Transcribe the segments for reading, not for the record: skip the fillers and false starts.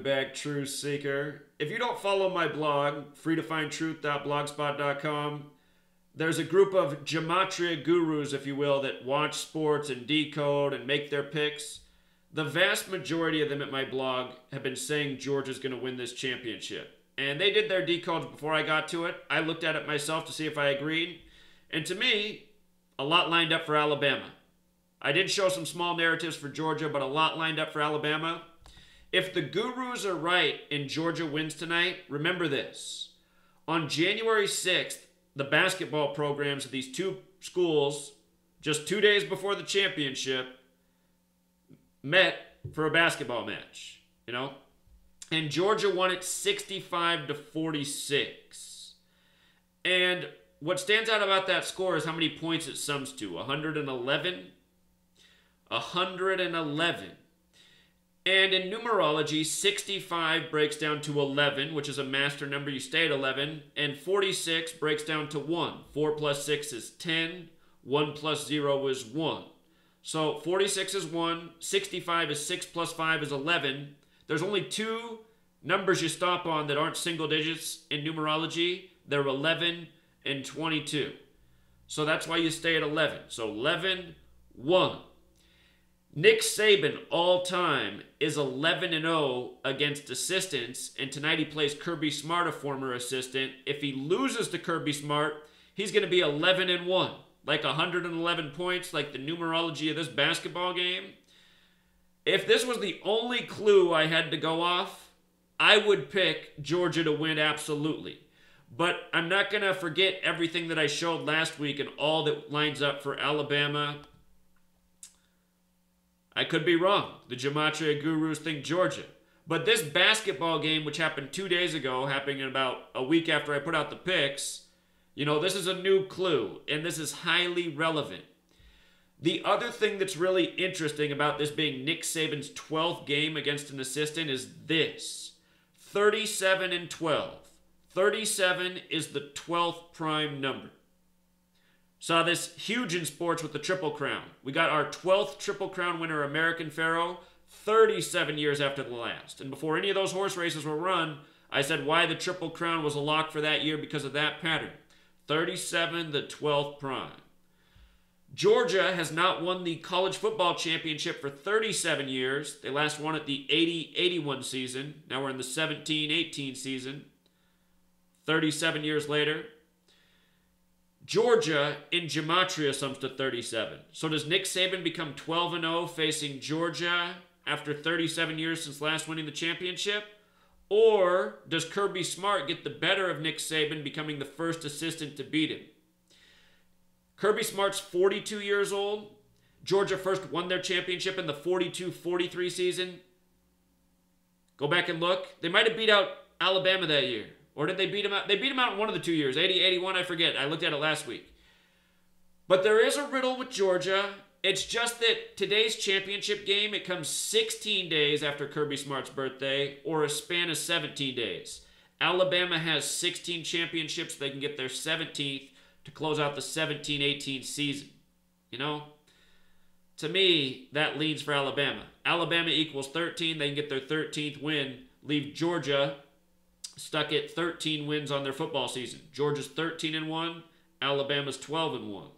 Back Truth Seeker. If you don't follow my blog, freetofindtruth.blogspot.com, there's a group of gematria gurus, if you will, that watch sports and decode and make their picks. The vast majority of them at my blog have been saying Georgia's going to win this championship. And they did their decodes before I got to it. I looked at it myself to see if I agreed. And to me, a lot lined up for Alabama. I did show some small narratives for Georgia, but a lot lined up for Alabama. If the gurus are right and Georgia wins tonight, remember this. On January 6th, the basketball programs of these two schools, just 2 days before the championship, met for a basketball match, And Georgia won it 65-46. And what stands out about that score is how many points it sums to. 111? 111. And in numerology, 65 breaks down to 11, which is a master number. You stay at 11. And 46 breaks down to 1. 4 plus 6 is 10. 1 plus 0 is 1. So 46 is 1. 65 is 6 plus 5 is 11. There's only two numbers you stop on that aren't single digits in numerology. They're 11 and 22. So that's why you stay at 11. So 11, 1. Nick Saban, all-time, is 11-0 against assistants, and tonight he plays Kirby Smart, a former assistant. If he loses to Kirby Smart, he's going to be 11-1, like 111 points, like the numerology of this basketball game. If this was the only clue I had to go off, I would pick Georgia to win absolutely. But I'm not going to forget everything that I showed last week and all that lines up for Alabama. I could be wrong. The gematria gurus think Georgia. But this basketball game, which happened 2 days ago, happening about a week after I put out the picks, this is a new clue, and this is highly relevant. The other thing that's really interesting about this being Nick Saban's 12th game against an assistant is this. 37-12. 37 is the 12th prime number. Saw this huge in sports with the Triple Crown. We got our 12th Triple Crown winner, American Pharoah, 37 years after the last. And before any of those horse races were run, I said why the Triple Crown was a lock for that year because of that pattern. 37, the 12th prime. Georgia has not won the college football championship for 37 years. They last won it the 80-81 season. Now we're in the 17-18 season. 37 years later. Georgia in gematria sums to 37. So does Nick Saban become 12-0 facing Georgia after 37 years since last winning the championship? Or does Kirby Smart get the better of Nick Saban, becoming the first assistant to beat him? Kirby Smart's 42 years old. Georgia first won their championship in the 42-43 season. Go back and look. They might have beat out Alabama that year. Or did they beat him out? They beat him out in one of the 2 years. 80-81, I forget. I looked at it last week. But there is a riddle with Georgia. It's just that today's championship game, it comes 16 days after Kirby Smart's birthday, or a span of 17 days. Alabama has 16 championships. They can get their 17th to close out the 17-18 season. To me, that leans for Alabama. Alabama equals 13. They can get their 13th win. Leave Georgia stuck at 13 wins on their football season. Georgia's 13-1. Alabama's 12-1.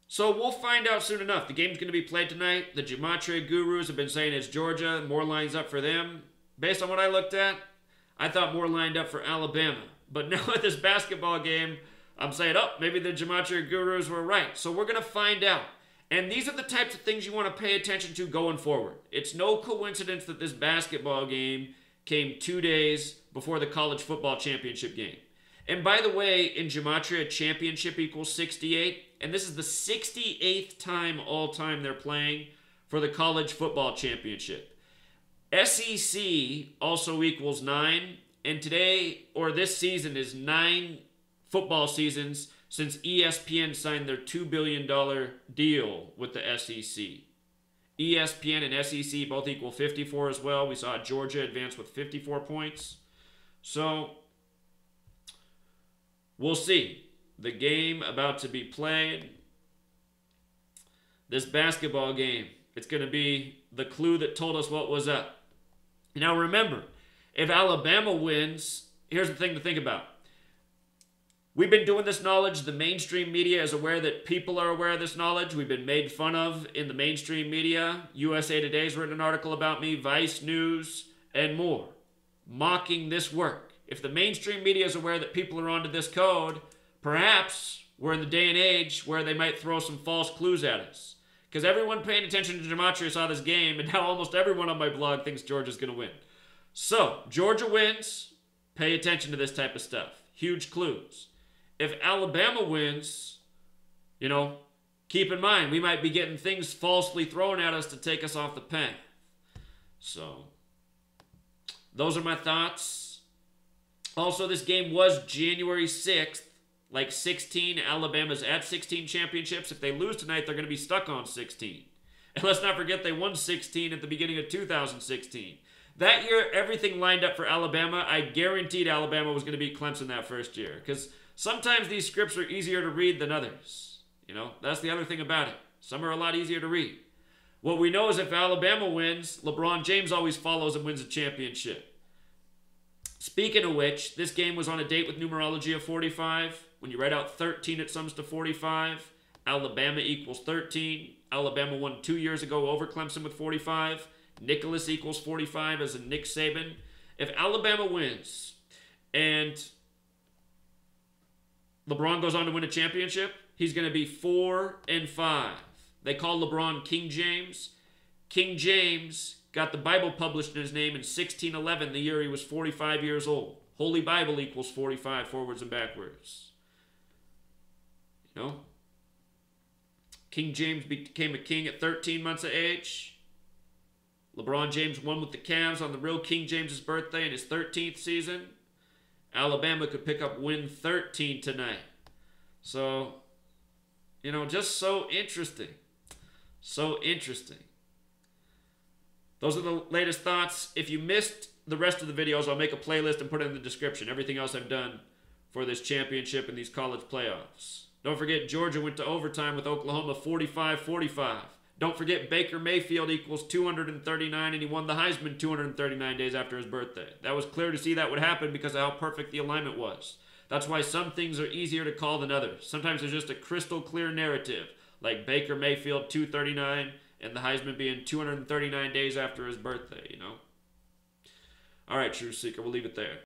So we'll find out soon enough. The game's going to be played tonight. The gematria gurus have been saying it's Georgia. More lines up for them. Based on what I looked at, I thought more lined up for Alabama. But now at this basketball game, I'm saying, maybe the gematria gurus were right. So we're going to find out. And these are the types of things you want to pay attention to going forward. It's no coincidence that this basketball game came 2 days before the college football championship game. And by the way, in gematria, championship equals 68. And this is the 68th time all-time they're playing for the college football championship. SEC also equals 9. And today, or this season, is 9 football seasons since ESPN signed their $2 billion deal with the SEC. ESPN and SEC both equal 54 as well. We saw Georgia advance with 54 points. So, we'll see. The game about to be played. This basketball game, It's going to be the clue that told us what was up. Now remember, if Alabama wins, here's the thing to think about. We've been doing this knowledge. The mainstream media is aware that people are aware of this knowledge. We've been made fun of in the mainstream media. USA Today's written an article about me, Vice News, and more, mocking this work. If the mainstream media is aware that people are onto this code, perhaps we're in the day and age where they might throw some false clues at us. Because everyone paying attention to Gematria saw this game, and now almost everyone on my blog thinks Georgia's going to win. So, Georgia wins. Pay attention to this type of stuff. Huge clues. If Alabama wins, keep in mind, we might be getting things falsely thrown at us to take us off the path. So, those are my thoughts. Also, this game was January 6th, like 16. Alabama's at 16 championships. If they lose tonight, they're going to be stuck on 16. And let's not forget they won 16 at the beginning of 2016. That year, everything lined up for Alabama. I guaranteed Alabama was going to beat Clemson that first year. Because sometimes these scripts are easier to read than others. That's the other thing about it. Some are a lot easier to read. What we know is if Alabama wins, LeBron James always follows and wins a championship. Speaking of which, this game was on a date with numerology of 45. When you write out 13, it sums to 45. Alabama equals 13. Alabama won 2 years ago over Clemson with 45. Nicholas equals 45 as in Nick Saban. If Alabama wins and LeBron goes on to win a championship, he's going to be 4-5. They call LeBron King James. King James got the Bible published in his name in 1611, the year he was 45 years old. Holy Bible equals 45, forwards and backwards. King James became a king at 13 months of age. LeBron James won with the Cavs on the real King James's birthday in his 13th season. Alabama could pick up win 13 tonight. So, just so interesting. So interesting. Those are the latest thoughts. If you missed the rest of the videos, I'll make a playlist and put it in the description. Everything else I've done for this championship and these college playoffs. Don't forget, Georgia went to overtime with Oklahoma 45-45. Don't forget, Baker Mayfield equals 239, and he won the Heisman 239 days after his birthday. That was clear to see that would happen because of how perfect the alignment was. That's why some things are easier to call than others. Sometimes there's just a crystal clear narrative, like Baker Mayfield 239 and the Heisman being 239 days after his birthday, All right, True Seeker, we'll leave it there.